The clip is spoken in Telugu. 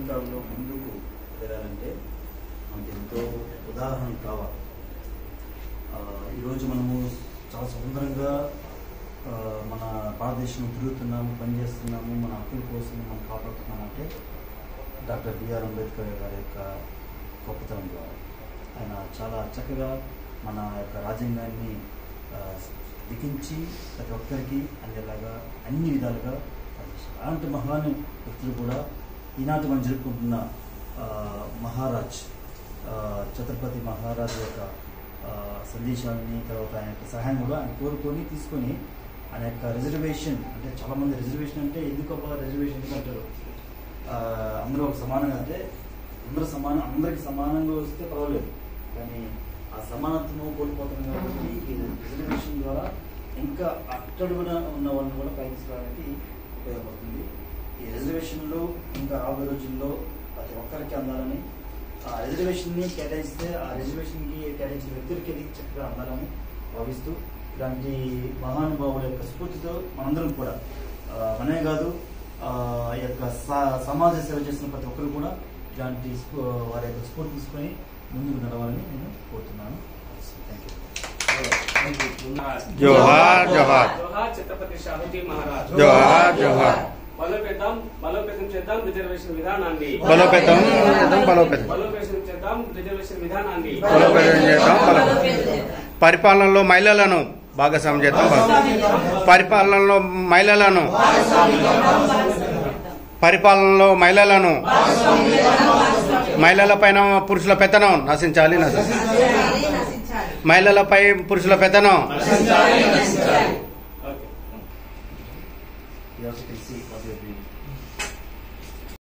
జీవితాల్లో ముందుకు ఎదగాలంటే మనకి ఎంతో ఉదాహరణ కావాలి. ఈరోజు మనము చాలా స్వతంత్రంగా మన భారతదేశంలో తిరుగుతున్నాము, పనిచేస్తున్నాము, మన హక్కుల కోసం మనం కాపాడుతున్నాము అంటే డాక్టర్ బిఆర్ అంబేద్కర్ గారి యొక్క గొప్పతనం ద్వారా. ఆయన చాలా చక్కగా మన యొక్క రాజ్యాంగాన్ని లిఖించి ప్రతి ఒక్కరికి అందేలాగా అన్ని విధాలుగా పనిచేస్తారు. అలాంటి మహాన్ వ్యక్తులు కూడా ఈనాటి మనం జరుపుకుంటున్న మహారాజ్ ఛత్రపతి మహారాజ్ యొక్క సందేశాలని, తర్వాత ఆయన యొక్క సహాయం కూడా ఆయన కోరుకొని తీసుకొని ఆయన యొక్క రిజర్వేషన్, అంటే చాలామంది రిజర్వేషన్ అంటే ఎందుకు రిజర్వేషన్ ఎందుకంటారు, అందరూ ఒక సమానంగా, అంటే అందరికి సమానంగా వస్తే పర్వాలేదు, కానీ ఆ సమానత్వం కోల్పోతుంది కాబట్టి ఈ రిజర్వేషన్ ద్వారా ఇంకా అట్టడుగున ఉన్న వాళ్ళని కూడా పైకి తీసుకురావడానికి ఉపయోగపడుతుంది. ఈ రిజర్వేషన్లో ఇంకా రాబోయే రోజుల్లో ప్రతి ఒక్కరికి అందాలని, ఆ రిజర్వేషన్ని కేటాయిస్తే ఆ రిజర్వేషన్కి కేటాయించిన వ్యక్తులకి చక్కగా అందాలని భావిస్తూ, ఇలాంటి మహానుభావుల యొక్క స్ఫూర్తితో మనందరం కూడా మనమే కాదు ఈ యొక్క సమాజ సేవ చేస్తున్న ప్రతి ఒక్కరు కూడా ఇలాంటి వారి యొక్క స్ఫూర్తి తీసుకొని ముందుకు నడవాలని నేను కోరుతున్నాను. జోహార్ జోహార్ ఛత్రపతి షాహుజీ మహారాజ్. జోహార్ జోహార్. బలోపేతం చేద్దాం రిజర్వేషన్ విధానాన్ని. బలోపేతం చేద్దాం రిజర్వేషన్ విధానాన్ని. పరిపాలనలో మహిళలను భాగస్వామ్యం చేద్దాం. పరిపాలనలో మహిళలపైన పురుషుల పెత్తనం నశించాలి. మహిళలపై పురుషుల పెత్తనం